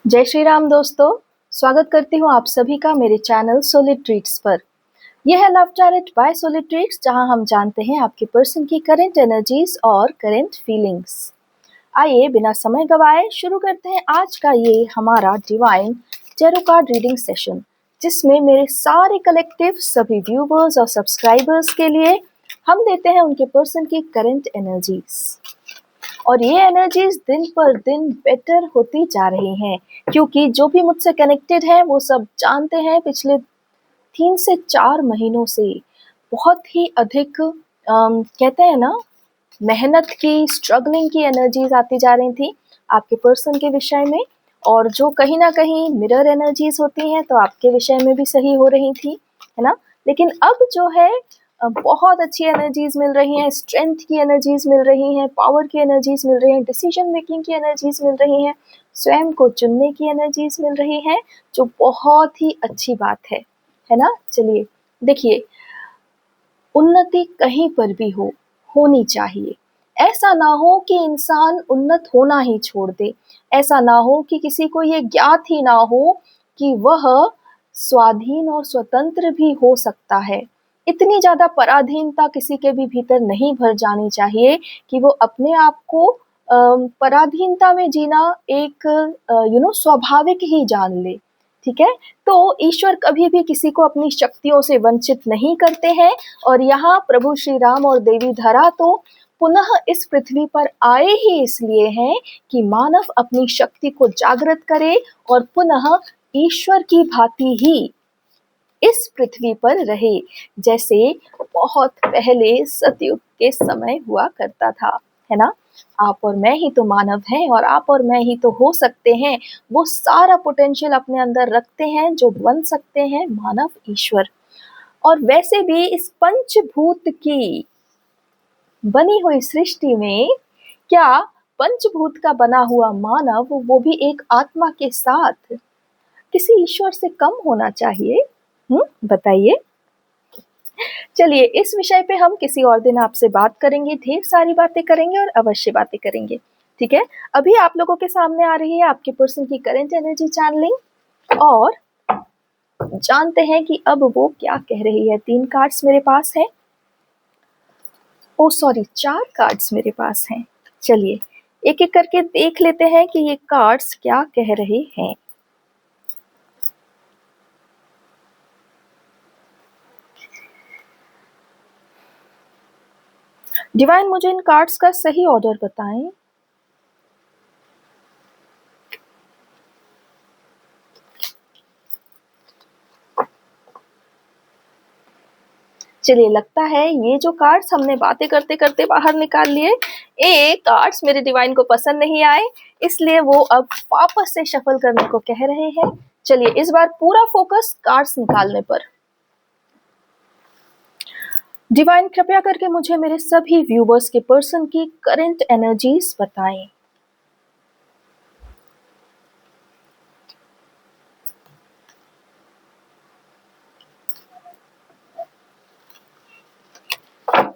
जय श्री राम दोस्तों, स्वागत करती हूँ आप सभी का मेरे चैनल सोलिड ट्रीट्स पर। यह है love challenge by solid treats, जहाँ हम जानते हैं आपके पर्सन की करंट एनर्जीज और करंट फीलिंग्स। आइए बिना समय गवाए शुरू करते हैं आज का ये हमारा divine tarot card reading session, जिसमें मेरे सारे कलेक्टिव सभी व्यूवर्स और सब्सक्राइबर्स के लिए हम देते हैं उनके पर्सन की करंट एनर्जीज। और ये एनर्जीज दिन पर दिन बेटर होती जा रही हैं, क्योंकि जो भी मुझसे कनेक्टेड है वो सब जानते हैं पिछले 3 से 4 महीनों से बहुत ही अधिक कहते हैं ना, मेहनत की, स्ट्रगलिंग की एनर्जीज आती जा रही थी आपके पर्सन के विषय में, और जो कहीं ना कहीं मिरर एनर्जीज होती हैं तो आपके विषय में भी सही हो रही थी, है ना। लेकिन अब जो है बहुत अच्छी एनर्जीज मिल रही हैं, स्ट्रेंथ की एनर्जीज मिल रही हैं, पावर की एनर्जीज मिल रही हैं, डिसीजन मेकिंग की एनर्जीज मिल रही हैं, स्वयं को चुनने की एनर्जीज मिल रही हैं, जो बहुत ही अच्छी बात है ना। चलिए देखिए, उन्नति कहीं पर भी होनी चाहिए। ऐसा ना हो कि इंसान उन्नत होना ही छोड़ दे, ऐसा ना हो कि किसी को ये ज्ञात ही ना हो कि वह स्वाधीन और स्वतंत्र भी हो सकता है। इतनी ज्यादा पराधीनता किसी के भी भीतर नहीं भर जानी चाहिए कि वो अपने आप को पराधीनता में जीना एक स्वाभाविक ही जान ले। ठीक है, तो ईश्वर कभी भी किसी को अपनी शक्तियों से वंचित नहीं करते हैं, और यहाँ प्रभु श्री राम और देवी धरा तो पुनः इस पृथ्वी पर आए ही इसलिए हैं कि मानव अपनी शक्ति को जागृत करे और पुनः ईश्वर की भांति ही इस पृथ्वी पर रहे, जैसे बहुत पहले सतयुग के समय हुआ करता था, है ना। आप और मैं ही तो मानव हैं, और आप और मैं ही तो हो सकते हैं, वो सारा पोटेंशियल अपने अंदर रखते हैं जो बन सकते हैं मानव ईश्वर। और वैसे भी इस पंचभूत की बनी हुई सृष्टि में क्या पंचभूत का बना हुआ मानव, वो भी एक आत्मा के साथ, किसी ईश्वर से कम होना चाहिए? बताइए। चलिए, इस विषय पे हम किसी और दिन आपसे बात करेंगे, ढेर सारी बातें करेंगे और अवश्य बातें करेंगे। ठीक है, अभी आप लोगों के सामने आ रही है आपके पर्सन की करंट एनर्जी चैनलिंग, और जानते हैं कि अब वो क्या कह रही है। 3 कार्ड्स मेरे पास है, ओ सॉरी 4 कार्ड्स मेरे पास हैं। चलिए एक एक करके देख लेते हैं कि ये कार्ड्स क्या कह रहे हैं। डिवाइन, मुझे इन कार्ड्स का सही ऑर्डर बताएं। चलिए, लगता है ये जो कार्ड्स हमने बातें करते करते बाहर निकाल लिए, ये कार्ड्स मेरे डिवाइन को पसंद नहीं आए, इसलिए वो अब वापस से शफल करने को कह रहे हैं। चलिए इस बार पूरा फोकस कार्ड्स निकालने पर। डिवाइन, कृपया करके मुझे मेरे सभी व्यूवर्स के पर्सन की करंट एनर्जीज बताएं।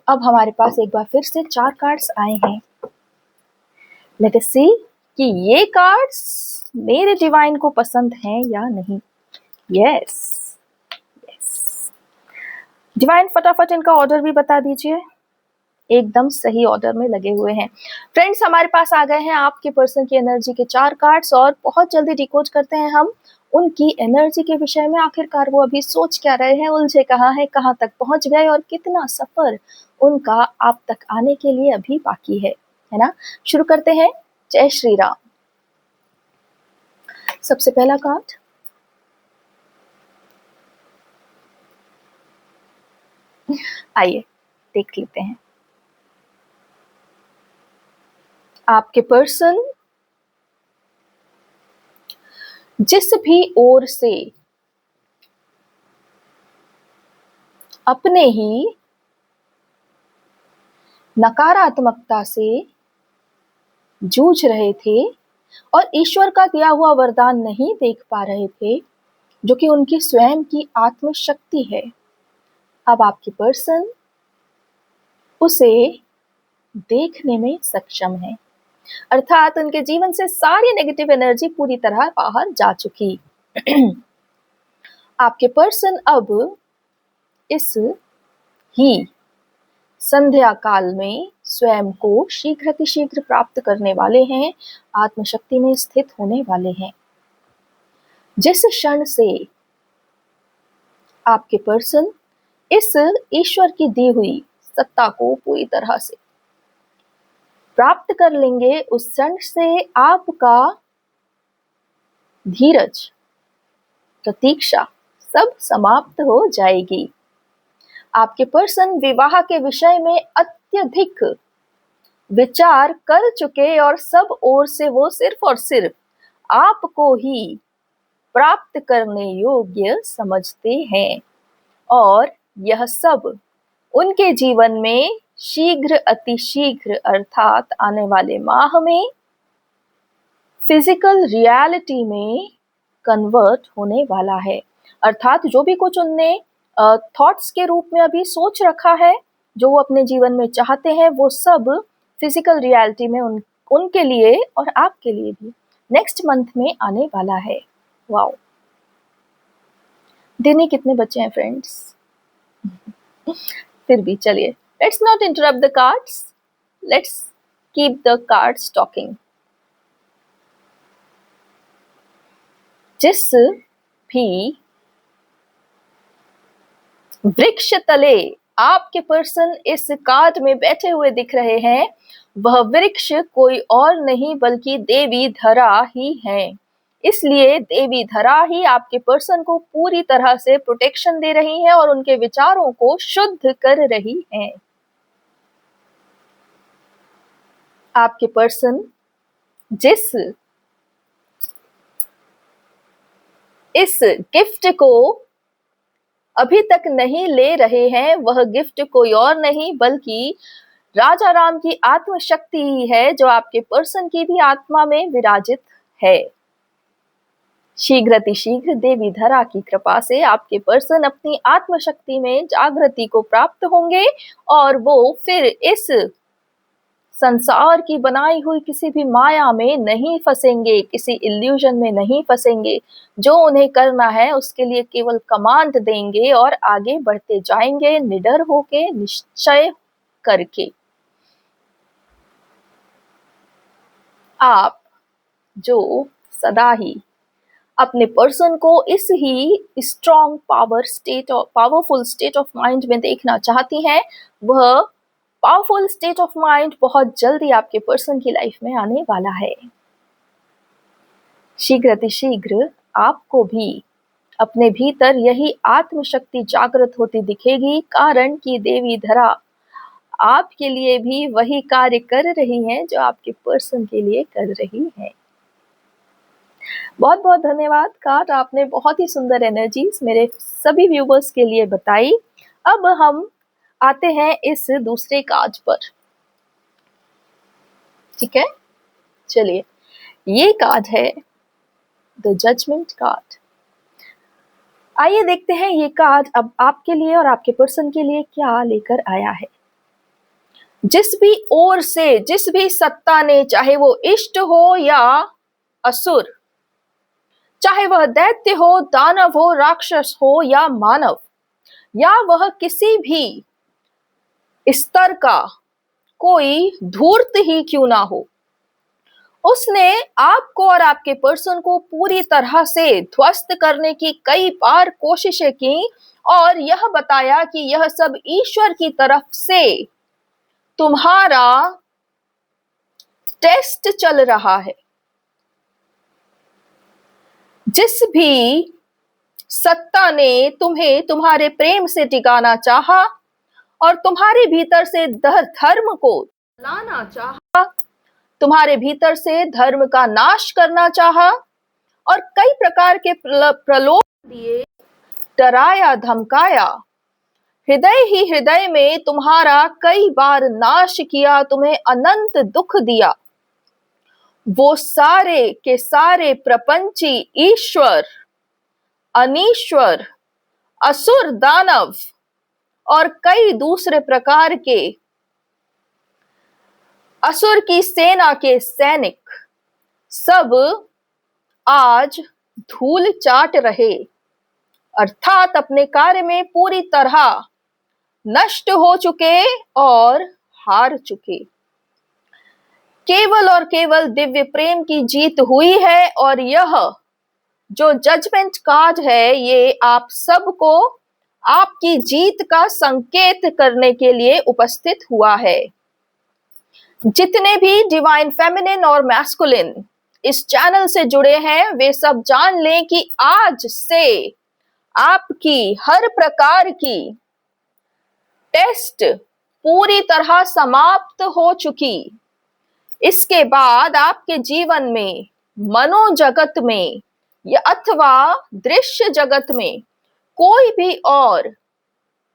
अब हमारे पास एक बार फिर से 4 कार्ड्स आए हैं। लेट अस सी कि ये कार्ड्स मेरे डिवाइन को पसंद हैं या नहीं। यस, डिवाइन फटाफट इनका ऑर्डर भी बता दीजिए। एकदम सही ऑर्डर में लगे हुए हैं। फ्रेंड्स, हमारे पास आ गए हैं आपके पर्सन की एनर्जी के 4 कार्ड्स, और बहुत जल्दी डिकोड करते हैं हम उनकी एनर्जी के विषय में। आखिरकार वो अभी सोच क्या रहे हैं, उलझे कहाँ हैं, कहाँ तक पहुंच गए, और कितना सफर उनका आप तक आने के लिए अभी बाकी है ना। शुरू करते हैं। जय श्री राम। सबसे पहला कार्ड, आइए देख लेते हैं। आपके पर्सन जिस भी ओर से अपने ही नकारात्मकता से जूझ रहे थे और ईश्वर का दिया हुआ वरदान नहीं देख पा रहे थे, जो कि उनकी स्वयं की आत्मशक्ति है, अब आपकी पर्सन उसे देखने में सक्षम है। अर्थात उनके जीवन से सारी नेगेटिव एनर्जी पूरी तरह बाहर जा चुकी। आपके पर्सन अब इस ही संध्या काल में स्वयं को शीघ्र प्राप्त करने वाले हैं, आत्मशक्ति में स्थित होने वाले हैं। जिस क्षण से आपके पर्सन इस ईश्वर की दी हुई सत्ता को पूरी तरह से प्राप्त कर लेंगे, उस क्षण से आपका धीरज, प्रतीक्षा सब समाप्त हो जाएगी। आपके पर्सन विवाह के विषय में अत्यधिक विचार कर चुके और सब ओर से वो सिर्फ और सिर्फ आपको ही प्राप्त करने योग्य समझते हैं, और यह सब उनके जीवन में शीघ्र अतिशीघ्र अर्थात आने वाले माह में फिजिकल रियलिटी में कन्वर्ट होने वाला है। अर्थात जो भी कुछ उनने थॉट्स के रूप में अभी सोच रखा है, जो वो अपने जीवन में चाहते हैं, वो सब फिजिकल रियलिटी में उनके लिए और आपके लिए भी नेक्स्ट मंथ में आने वाला है। वाओ, दिन ही कितने बचे हैं फ्रेंड्स। फिर भी चलिए, let's not interrupt the cards, let's keep the cards talking. जिस भी वृक्ष तले आपके पर्सन इस कार्ड में बैठे हुए दिख रहे हैं, वह वृक्ष कोई और नहीं बल्कि देवी धरा ही है। इसलिए देवी धरा ही आपके पर्सन को पूरी तरह से प्रोटेक्शन दे रही है और उनके विचारों को शुद्ध कर रही है। आपके पर्सन जिस इस गिफ्ट को अभी तक नहीं ले रहे हैं, वह गिफ्ट कोई और नहीं बल्कि राजा राम की आत्मशक्ति ही है, जो आपके पर्सन की भी आत्मा में विराजित है। शीघ्र अतिशीघ्र देवी धरा की कृपा से आपके पर्सन अपनी आत्मशक्ति में जागृति को प्राप्त होंगे और वो फिर इस संसार की बनाई हुई किसी भी माया में नहीं फंसेंगे, किसी इल्यूजन में नहीं फंसेंगे। जो उन्हें करना है उसके लिए केवल कमांड देंगे और आगे बढ़ते जाएंगे, निडर होके, निश्चय करके। आप जो सदा ही अपने पर्सन को इस ही strong powerful state of mind में देखना चाहती हैं, वह पावरफुल स्टेट ऑफ माइंड बहुत जल्दी आपके पर्सन की लाइफ में आने वाला है। शीघ्र अतिशीघ्र आपको भी अपने भीतर यही आत्मशक्ति जागृत होती दिखेगी, कारण कि देवी धरा आपके लिए भी वही कार्य कर रही हैं जो आपके पर्सन के लिए कर रही है। बहुत बहुत धन्यवाद कार्ड, आपने बहुत ही सुंदर एनर्जीज मेरे सभी व्यूवर्स के लिए बताई। अब हम आते हैं इस दूसरे कार्ड पर, ठीक है। चलिए, ये कार्ड है द जजमेंट कार्ड। आइए देखते हैं ये कार्ड अब आपके लिए और आपके पर्सन के लिए क्या लेकर आया है। जिस भी ओर से, जिस भी सत्ता ने, चाहे वो इष्ट हो या असुर, चाहे वह दैत्य हो, दानव हो, राक्षस हो या मानव, या वह किसी भी स्तर का कोई धूर्त ही क्यों ना हो, उसने आपको और आपके पर्सन को पूरी तरह से ध्वस्त करने की कई बार कोशिशें की और यह बताया कि यह सब ईश्वर की तरफ से तुम्हारा टेस्ट चल रहा है। जिस भी सत्ता ने तुम्हें तुम्हारे प्रेम से टिकाना चाहा और तुम्हारे भीतर से धर्म को लाना चाहा, तुम्हारे भीतर से धर्म का नाश करना चाहा और कई प्रकार के प्रलोभ दिए, डराया, धमकाया, हृदय ही हृदय में तुम्हारा कई बार नाश किया, तुम्हें अनंत दुख दिया, वो सारे के सारे प्रपंची ईश्वर, अनीश्वर, असुर, दानव और कई दूसरे प्रकार के असुर की सेना के सैनिक सब आज धूल चाट रहे, अर्थात अपने कार्य में पूरी तरह नष्ट हो चुके और हार चुके। केवल और केवल दिव्य प्रेम की जीत हुई है और यह जो जजमेंट कार्ड है ये आप सबको आपकी जीत का संकेत करने के लिए उपस्थित हुआ है। जितने भी डिवाइन फेमिनिन और मैस्कुलिन इस चैनल से जुड़े हैं वे सब जान लें कि आज से आपकी हर प्रकार की टेस्ट पूरी तरह समाप्त हो चुकी। इसके बाद आपके जीवन में, मनोजगत में या अथवा दृश्य जगत में कोई भी और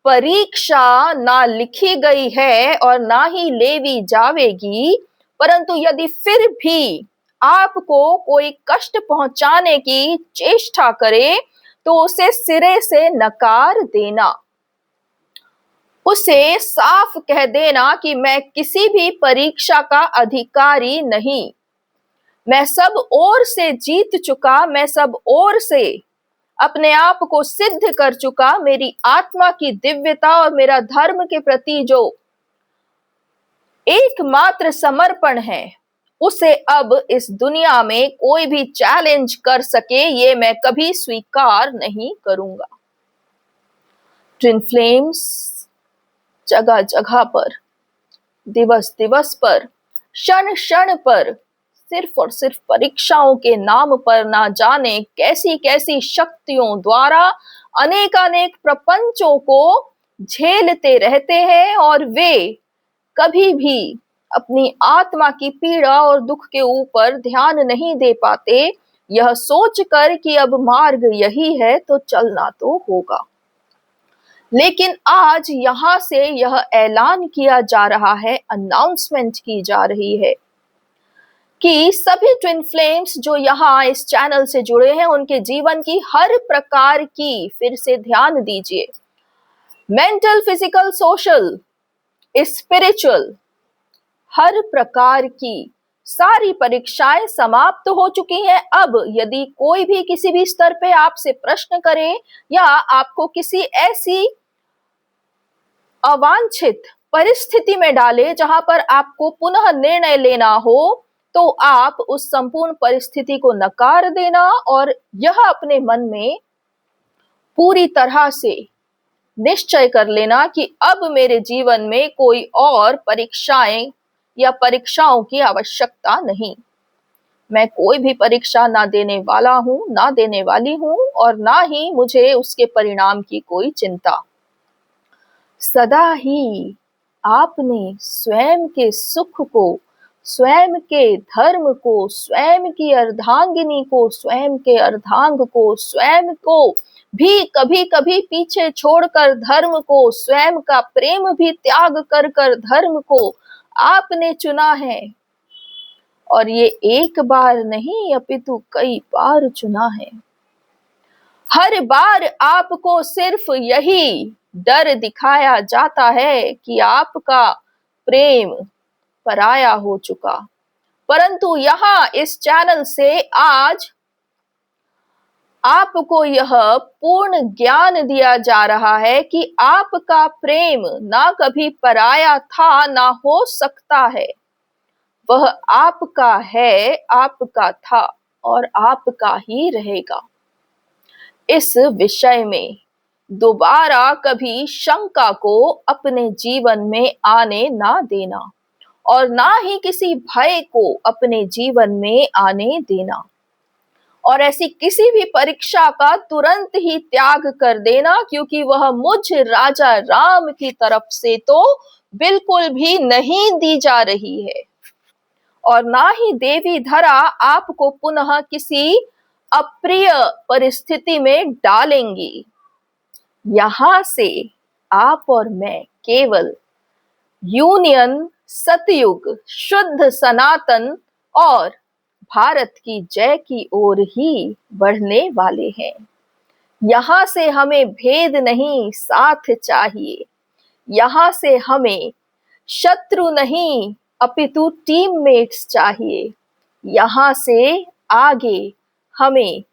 परीक्षा ना लिखी गई है और ना ही लेवी जावेगी, परंतु यदि फिर भी आपको कोई कष्ट पहुंचाने की चेष्टा करे तो उसे सिरे से नकार देना, उसे साफ कह देना कि मैं किसी भी परीक्षा का अधिकारी नहीं, मैं सब ओर से जीत चुका, मैं सब ओर से अपने आप को सिद्ध कर चुका। मेरी आत्मा की दिव्यता और मेरा धर्म के प्रति जो एकमात्र समर्पण है उसे अब इस दुनिया में कोई भी चैलेंज कर सके ये मैं कभी स्वीकार नहीं करूंगा। ट्विन फ्लेम्स जगह जगह पर, दिवस दिवस पर, क्षण क्षण पर सिर्फ और सिर्फ परीक्षाओं के नाम पर ना जाने कैसी कैसी शक्तियों द्वारा अनेकानेक प्रपंचों को झेलते रहते हैं और वे कभी भी अपनी आत्मा की पीड़ा और दुख के ऊपर ध्यान नहीं दे पाते, यह सोचकर कि अब मार्ग यही है तो चलना तो होगा। लेकिन आज यहां से यह ऐलान किया जा रहा है, अनाउंसमेंट की जा रही है कि सभी ट्विन फ्लेम्स जो यहाँ इस चैनल से जुड़े हैं उनके जीवन की हर प्रकार की, फिर से ध्यान दीजिए, मेंटल, फिजिकल, सोशल, स्पिरिचुअल, हर प्रकार की सारी परीक्षाएं समाप्त हो चुकी हैं। अब यदि कोई भी किसी भी स्तर पे आपसे प्रश्न करे या आपको किसी ऐसी अवांछित परिस्थिति में डाले जहां पर आपको पुनः निर्णय लेना हो, तो आप उस संपूर्ण परिस्थिति को नकार देना और यह अपने मन में पूरी तरह से निश्चय कर लेना कि अब मेरे जीवन में कोई और परीक्षाएं या परीक्षाओं की आवश्यकता नहीं। मैं कोई भी परीक्षा ना देने वाला हूं, ना देने वाली हूं और ना ही मुझे उसके परिणाम की कोई चिंता। सदा ही आपने स्वयं के सुख को, स्वयं के धर्म को, स्वयं की अर्धांगिनी को, स्वयं के अर्धांग को, स्वयं को भी कभी कभी पीछे छोड़कर धर्म को, स्वयं का प्रेम भी त्याग कर कर धर्म को आपने चुना है। और ये एक बार नहीं अपितु कई बार चुना है। हर बार आपको सिर्फ यही डर दिखाया जाता है कि आपका प्रेम पराया हो चुका, परंतु यहाँ इस चैनल से आज आपको यह पूर्ण ज्ञान दिया जा रहा है कि आपका प्रेम ना कभी पराया था ना हो सकता है, वह आपका है, आपका था और आपका ही रहेगा। इस विषय में दोबारा कभी शंका को अपने जीवन में आने ना देना और ना ही किसी भय को अपने जीवन में आने देना और ऐसी किसी भी परीक्षा का तुरंत ही त्याग कर देना, क्योंकि वह मुझ राजा राम की तरफ से तो बिल्कुल भी नहीं दी जा रही है और ना ही देवी धरा आपको पुनः किसी अप्रिय परिस्थिति में डालेंगी। यहां से आप और मैं केवल यूनियन, सतयुग, शुद्ध सनातन और भारत की जय की ओर ही बढ़ने वाले हैं। यहां से हमें भेद नहीं, साथ चाहिए। यहां से हमें शत्रु नहीं, अपितु टीममेट्स चाहिए। यहाँ से आगे हमें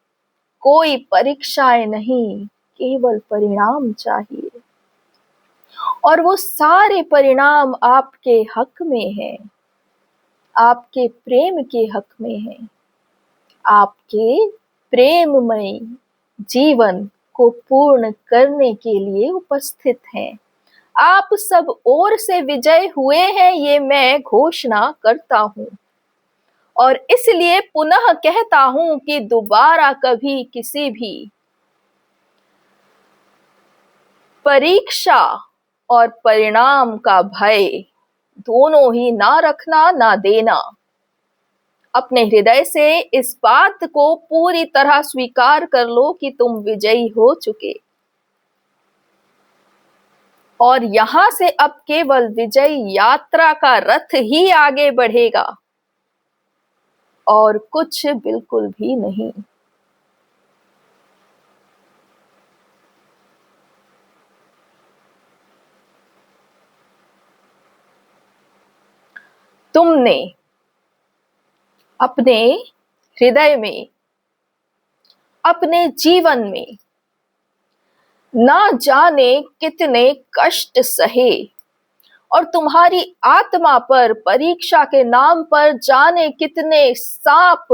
कोई परीक्षाएं नहीं, केवल परिणाम चाहिए, और वो सारे परिणाम आपके हक में हैं, आपके प्रेम के हक में हैं, आपके प्रेममय जीवन को पूर्ण करने के लिए उपस्थित हैं। आप सब ओर से विजय हुए हैं, ये मैं घोषणा करता हूं, और इसलिए पुनः कहता हूं कि दोबारा कभी किसी भी परीक्षा और परिणाम का भय दोनों ही ना रखना ना देना। अपने हृदय से इस बात को पूरी तरह स्वीकार कर लो कि तुम विजयी हो चुके, और यहां से अब केवल विजय यात्रा का रथ ही आगे बढ़ेगा, और कुछ बिल्कुल भी नहीं। तुमने अपने हृदय में, अपने जीवन में ना जाने कितने कष्ट सहे, और तुम्हारी आत्मा पर परीक्षा के नाम पर जाने कितने सांप,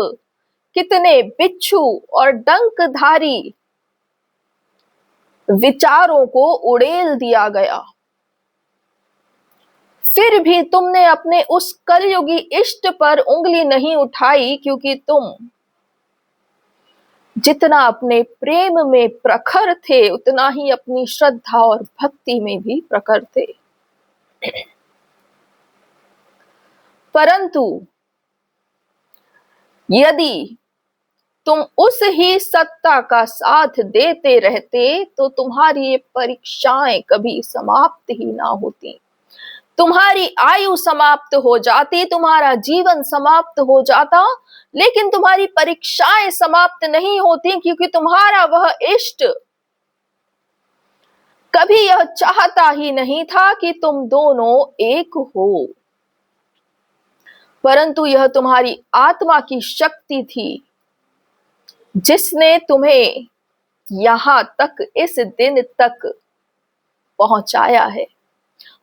कितने बिच्छू और डंकधारी विचारों को उड़ेल दिया गया। फिर भी तुमने अपने उस कलयुगी इष्ट पर उंगली नहीं उठाई, क्योंकि तुम जितना अपने प्रेम में प्रखर थे उतना ही अपनी श्रद्धा और भक्ति में भी प्रखर थे। परंतु यदि तुम उस ही सत्ता का साथ देते रहते तो तुम्हारी ये परीक्षाएं कभी समाप्त ही ना होती, तुम्हारी आयु समाप्त हो जाती, तुम्हारा जीवन समाप्त हो जाता, लेकिन तुम्हारी परीक्षाएं समाप्त नहीं होती, क्योंकि तुम्हारा वह इष्ट कभी यह चाहता ही नहीं था कि तुम दोनों एक हो, परंतु यह तुम्हारी आत्मा की शक्ति थी जिसने तुम्हें यहां तक, इस दिन तक पहुंचाया है।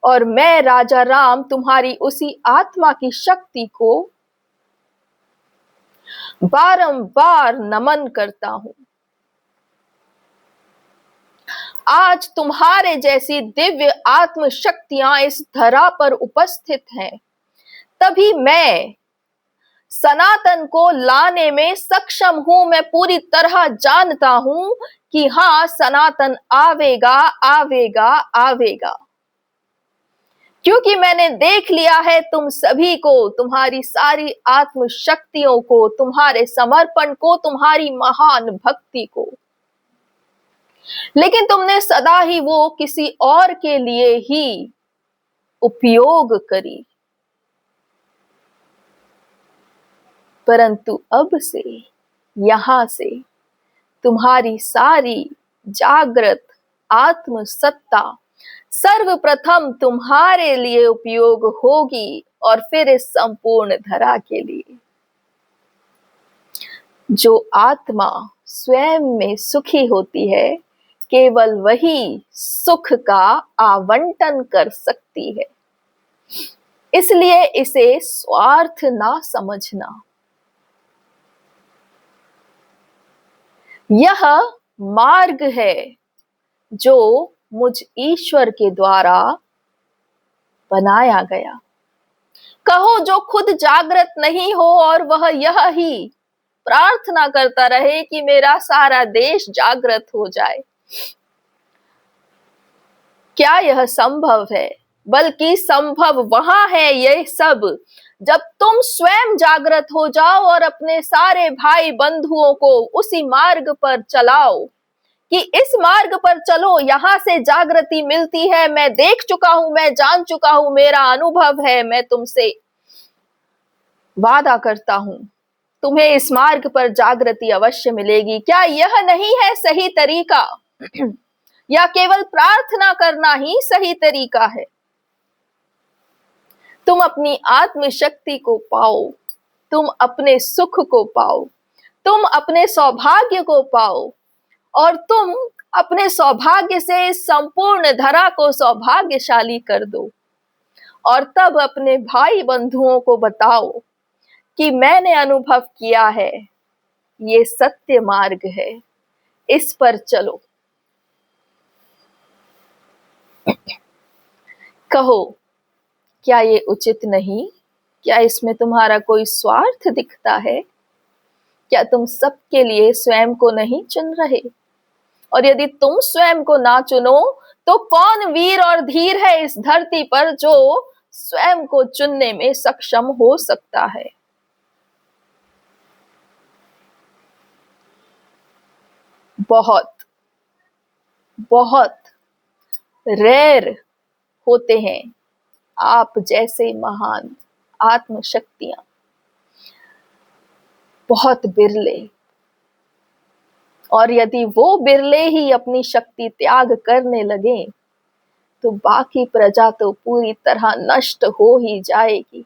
और मैं राजा राम तुम्हारी उसी आत्मा की शक्ति को बारंबार नमन करता हूं। आज तुम्हारे जैसी दिव्य आत्म शक्तियां इस धरा पर उपस्थित हैं, तभी मैं सनातन को लाने में सक्षम हूं। मैं पूरी तरह जानता हूं कि हाँ, सनातन आवेगा आवेगा आवेगा, क्योंकि मैंने देख लिया है तुम सभी को, तुम्हारी सारी आत्म शक्तियों को, तुम्हारे समर्पण को, तुम्हारी महान भक्ति को। लेकिन तुमने सदा ही वो किसी और के लिए ही उपयोग करी, परंतु अब से, यहां से तुम्हारी सारी जागृत आत्म सत्ता सर्वप्रथम तुम्हारे लिए उपयोग होगी, और फिर इस संपूर्ण धरा के लिए। जो आत्मा स्वयं में सुखी होती है, केवल वही सुख का आवंटन कर सकती है। इसलिए इसे स्वार्थ ना समझना। यह मार्ग है जो मुझ ईश्वर के द्वारा बनाया गया। कहो जो खुद जागृत नहीं हो और वह यह ही प्रार्थना करता रहे कि मेरा सारा देश जागृत हो जाए, क्या यह संभव है? बल्कि संभव वहां है यह सब जब तुम स्वयं जागृत हो जाओ और अपने सारे भाई बंधुओं को उसी मार्ग पर चलाओ कि इस मार्ग पर चलो, यहां से जागृति मिलती है। मैं देख चुका हूं, मैं जान चुका हूं, मेरा अनुभव है। मैं तुमसे वादा करता हूं, तुम्हें इस मार्ग पर जागृति अवश्य मिलेगी। क्या यह नहीं है सही तरीका? या केवल प्रार्थना करना ही सही तरीका है? तुम अपनी आत्मशक्ति को पाओ, तुम अपने सुख को पाओ, तुम अपने सौभाग्य को पाओ, और तुम अपने सौभाग्य से संपूर्ण धरा को सौभाग्यशाली कर दो। और तब अपने भाई बंधुओं को बताओ कि मैंने अनुभव किया है, ये सत्य मार्ग है, इस पर चलो। कहो, क्या ये उचित नहीं? क्या इसमें तुम्हारा कोई स्वार्थ दिखता है? क्या तुम सबके लिए स्वयं को नहीं चुन रहे? और यदि तुम स्वयं को ना चुनो तो कौन वीर और धीर है इस धरती पर जो स्वयं को चुनने में सक्षम हो सकता है? बहुत बहुत रेयर होते हैं आप जैसे महान आत्मशक्तियां, बहुत बिरले। और यदि वो बिरले ही अपनी शक्ति त्याग करने लगे तो बाकी प्रजा तो पूरी तरह नष्ट हो ही जाएगी।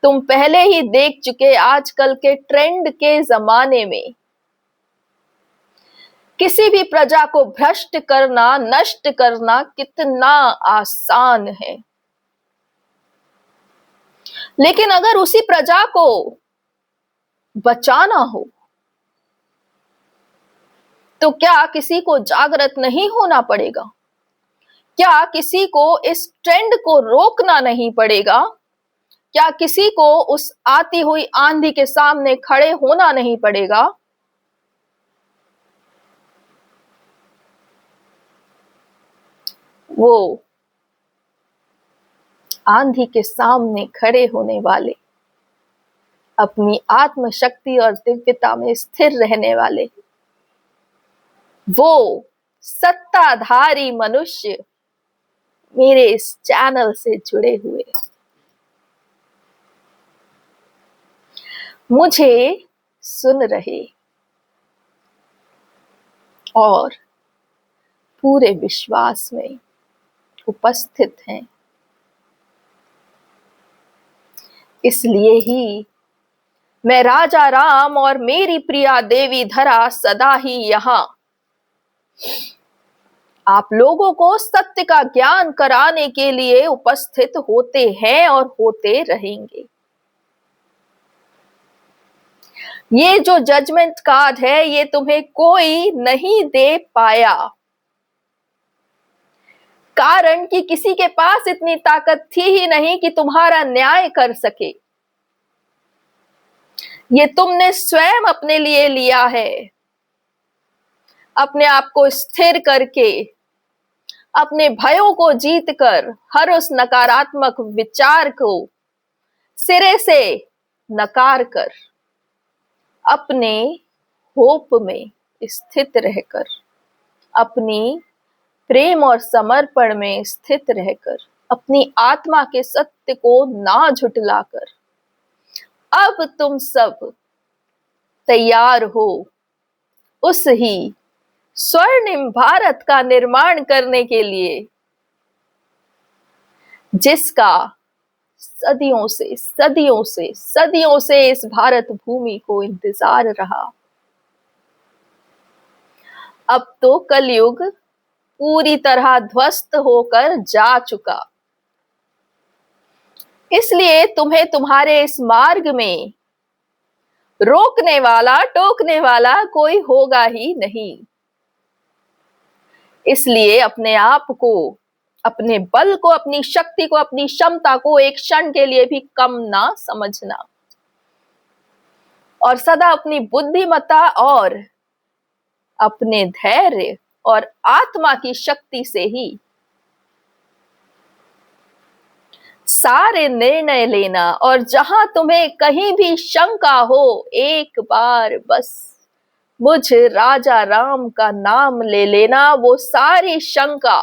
तुम पहले ही देख चुके आजकल के ट्रेंड के जमाने में किसी भी प्रजा को भ्रष्ट करना, नष्ट करना कितना आसान है। लेकिन अगर उसी प्रजा को बचाना हो तो क्या किसी को जागृत नहीं होना पड़ेगा? क्या किसी को इस ट्रेंड को रोकना नहीं पड़ेगा? क्या किसी को उस आती हुई आंधी के सामने खड़े होना नहीं पड़ेगा? वो आंधी के सामने खड़े होने वाले, अपनी आत्मशक्ति और दिव्यता में स्थिर रहने वाले, वो सत्ताधारी मनुष्य मेरे इस चैनल से जुड़े हुए, मुझे सुन रहे और पूरे विश्वास में उपस्थित हैं। इसलिए ही मैं राजा राम और मेरी प्रिया देवी धरा सदा ही यहां आप लोगों को सत्य का ज्ञान कराने के लिए उपस्थित होते हैं और होते रहेंगे। ये जो जजमेंट कार्ड है ये तुम्हें कोई नहीं दे पाया, कारण कि किसी के पास इतनी ताकत थी ही नहीं कि तुम्हारा न्याय कर सके। ये तुमने स्वयं अपने लिए लिया है, अपने आप को स्थिर करके, अपने भयों को जीतकर, हर उस नकारात्मक विचार को सिरे से नकार कर, अपने होप में स्थित रहकर, अपनी प्रेम और समर्पण में स्थित रहकर, अपनी आत्मा के सत्य को ना झुटलाकर, अब तुम सब तैयार हो उस ही स्वर्णिम भारत का निर्माण करने के लिए जिसका सदियों से सदियों से सदियों से इस भारत भूमि को इंतजार रहा। अब तो कलयुग पूरी तरह ध्वस्त होकर जा चुका, इसलिए तुम्हें तुम्हारे इस मार्ग में रोकने वाला, टोकने वाला कोई होगा ही नहीं। इसलिए अपने आप को, अपने बल को, अपनी शक्ति को, अपनी क्षमता को एक क्षण के लिए भी कम ना समझना, और सदा अपनी बुद्धिमत्ता और अपने धैर्य और आत्मा की शक्ति से ही सारे निर्णय लेना। और जहां तुम्हें कहीं भी शंका हो, एक बार बस मुझ राजा राम का नाम ले लेना, वो सारी शंका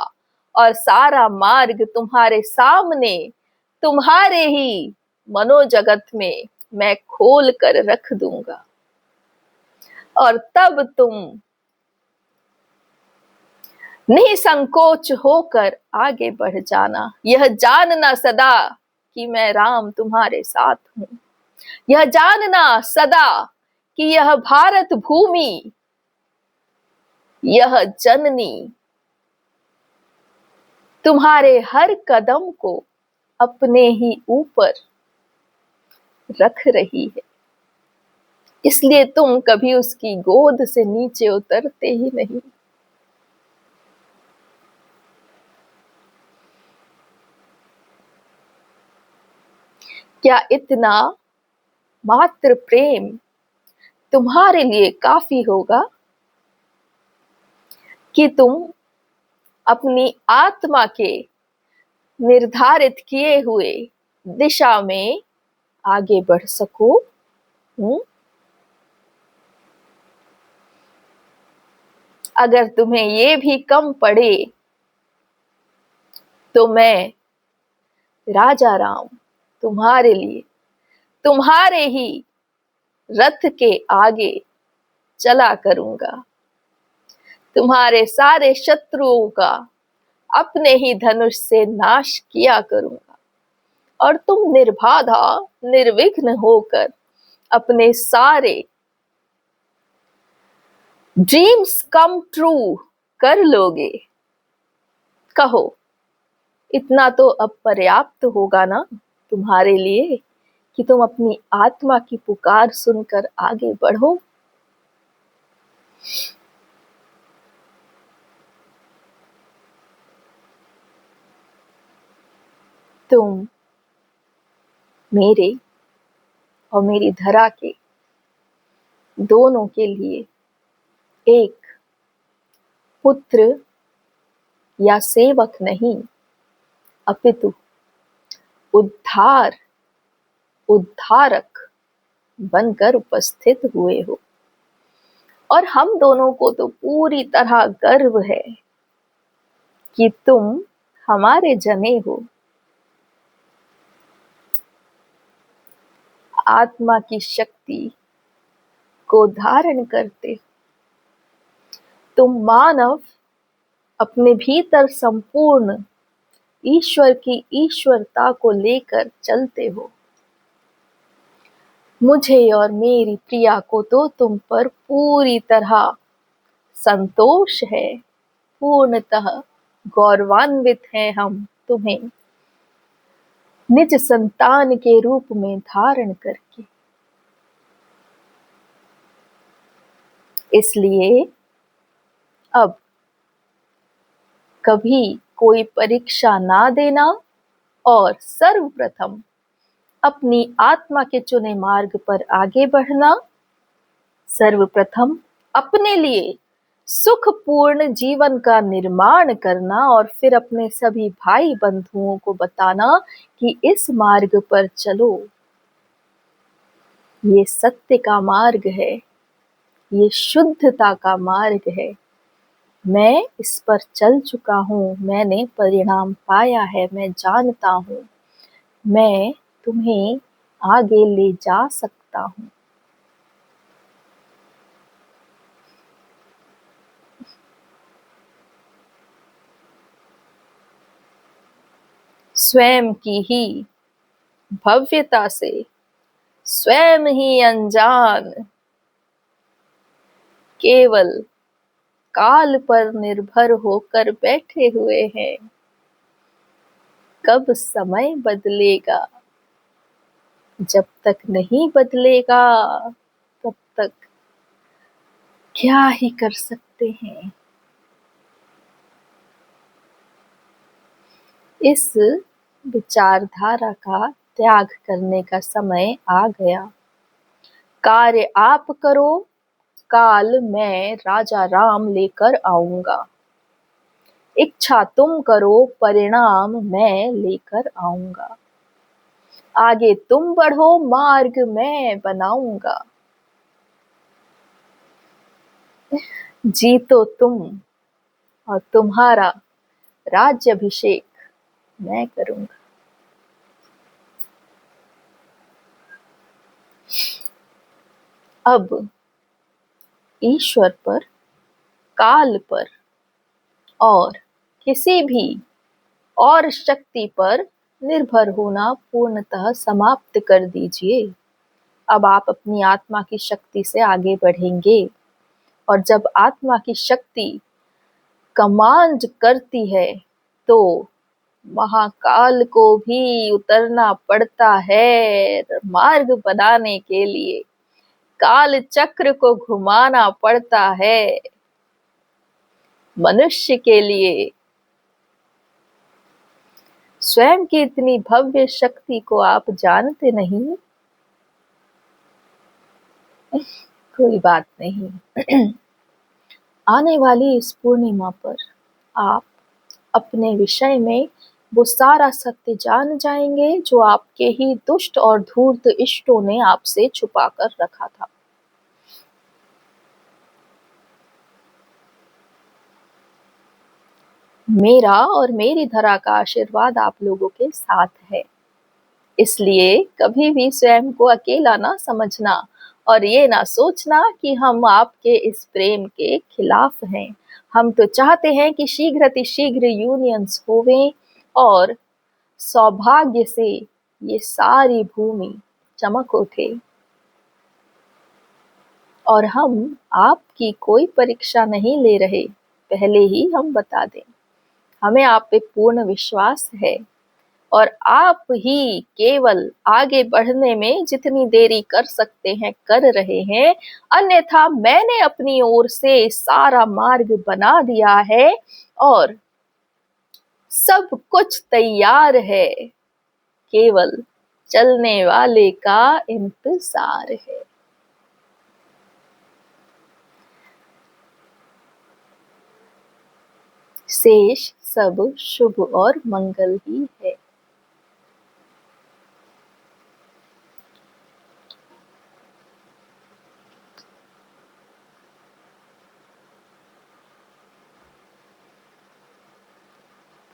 और सारा मार्ग तुम्हारे सामने, तुम्हारे ही मनोजगत में मैं खोल कर रख दूंगा। और तब तुम निसंकोच होकर आगे बढ़ जाना, यह जानना सदा कि मैं राम तुम्हारे साथ हूँ। यह जानना सदा कि यह भारत भूमि, यह जननी तुम्हारे हर कदम को अपने ही ऊपर रख रही है, इसलिए तुम कभी उसकी गोद से नीचे उतरते ही नहीं। क्या इतना मात्र प्रेम तुम्हारे लिए काफी होगा कि तुम अपनी आत्मा के निर्धारित किए हुए दिशा में आगे बढ़ सको? अगर तुम्हें ये भी कम पड़े तो मैं राजा राम तुम्हारे लिए तुम्हारे ही रथ के आगे चला करूंगा, तुम्हारे सारे शत्रुओं का अपने ही धनुष से नाश किया करूंगा और तुम निर्बाधा निर्विघ्न होकर अपने सारे ड्रीम्स कम ट्रू कर लोगे। कहो, इतना तो अब पर्याप्त होगा ना तुम्हारे लिए कि तुम अपनी आत्मा की पुकार सुनकर आगे बढ़ो। तुम मेरे और मेरी धरा के दोनों के लिए एक पुत्र या सेवक नहीं, अपितु उद्धारक बनकर उपस्थित हुए हो। और हम दोनों को तो पूरी तरह गर्व है कि तुम हमारे जने हो। आत्मा की शक्ति को धारण करते तुम मानव अपने भीतर संपूर्ण ईश्वर की ईश्वरता को लेकर चलते हो। मुझे और मेरी प्रिया को तो तुम पर पूरी तरह संतोष है, पूर्णतः गौरवान्वित हैं हम तुम्हें निज संतान के रूप में धारण करके। इसलिए अब कभी कोई परीक्षा ना देना और सर्वप्रथम अपनी आत्मा के चुने मार्ग पर आगे बढ़ना, सर्वप्रथम अपने लिए सुखपूर्ण जीवन का निर्माण करना और फिर अपने सभी भाई बंधुओं को बताना कि इस मार्ग पर चलो, ये सत्य का मार्ग है, ये शुद्धता का मार्ग है। मैं इस पर चल चुका हूँ, मैंने परिणाम पाया है, मैं जानता हूँ, मैं तुम्हें आगे ले जा सकता हूँ। स्वयं की ही भव्यता से स्वयं ही अनजान केवल काल पर निर्भर होकर बैठे हुए हैं। कब समय बदलेगा? जब तक नहीं बदलेगा तब तक क्या ही कर सकते हैं। इस विचारधारा का त्याग करने का समय आ गया। कार्य आप करो, काल मैं राजा राम लेकर आऊंगा। इच्छा तुम करो, परिणाम मैं लेकर आऊंगा। आगे तुम बढ़ो, मार्ग मैं बनाऊंगा। जीतो तुम और तुम्हारा राज्याभिषेक मैं करूंगा। अब ईश्वर पर, काल पर और किसी भी और शक्ति पर निर्भर होना पूर्णतः समाप्त कर दीजिए। अब आप अपनी आत्मा की शक्ति से आगे बढ़ेंगे, और जब आत्मा की शक्ति कमांड करती है तो महाकाल को भी उतरना पड़ता है मार्ग बनाने के लिए। काल चक्र को घुमाना पड़ता है मनुष्य के लिए। स्वयं की इतनी भव्य शक्ति को आप जानते नहीं? कोई बात नहीं। आने वाली इस पूर्णिमा पर आप अपने विषय में वो सारा सत्य जान जाएंगे जो आपके ही दुष्ट और धूर्त इष्टों ने आपसे छुपा कर रखा था। मेरा और मेरी धरा का आशीर्वाद आप लोगों के साथ है, इसलिए कभी भी स्वयं को अकेला ना समझना और ये ना सोचना कि हम आपके इस प्रेम के खिलाफ हैं। हम तो चाहते हैं कि शीघ्र अतिशीघ्र यूनियंस होवें और सौभाग्य से ये सारी भूमि चमक उठे। और हम आपकी कोई परीक्षा नहीं ले रहे, पहले ही हम बता दें। हमें आप पे पूर्ण विश्वास है और आप ही केवल आगे बढ़ने में जितनी देरी कर सकते हैं कर रहे हैं, अन्यथा मैंने अपनी ओर से सारा मार्ग बना दिया है और सब कुछ तैयार है, केवल चलने वाले का इंतजार है। शेष सब शुभ और मंगल ही है।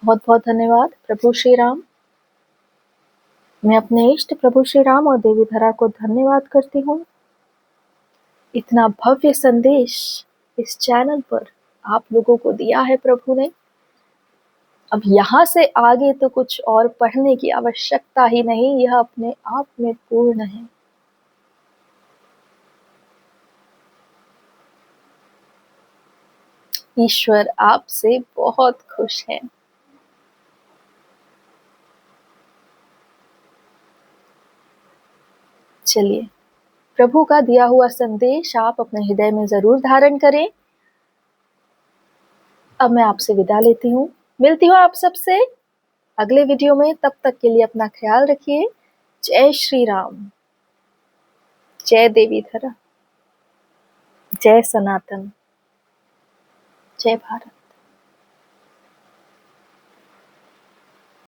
बहुत बहुत धन्यवाद प्रभु श्री राम। मैं अपने इष्ट प्रभु श्री राम और देवी धरा को धन्यवाद करती हूँ। इतना भव्य संदेश इस चैनल पर आप लोगों को दिया है प्रभु ने। अब यहाँ से आगे तो कुछ और पढ़ने की आवश्यकता ही नहीं, यह अपने आप में पूर्ण है। ईश्वर आपसे बहुत खुश है। चलिए, प्रभु का दिया हुआ संदेश आप अपने हृदय में जरूर धारण करें। अब मैं आपसे विदा लेती हूँ, मिलती हूँ आप सबसे अगले वीडियो में। तब तक के लिए अपना ख्याल रखिए। जय श्री राम, जय देवी धरा, जय सनातन, जय भारत।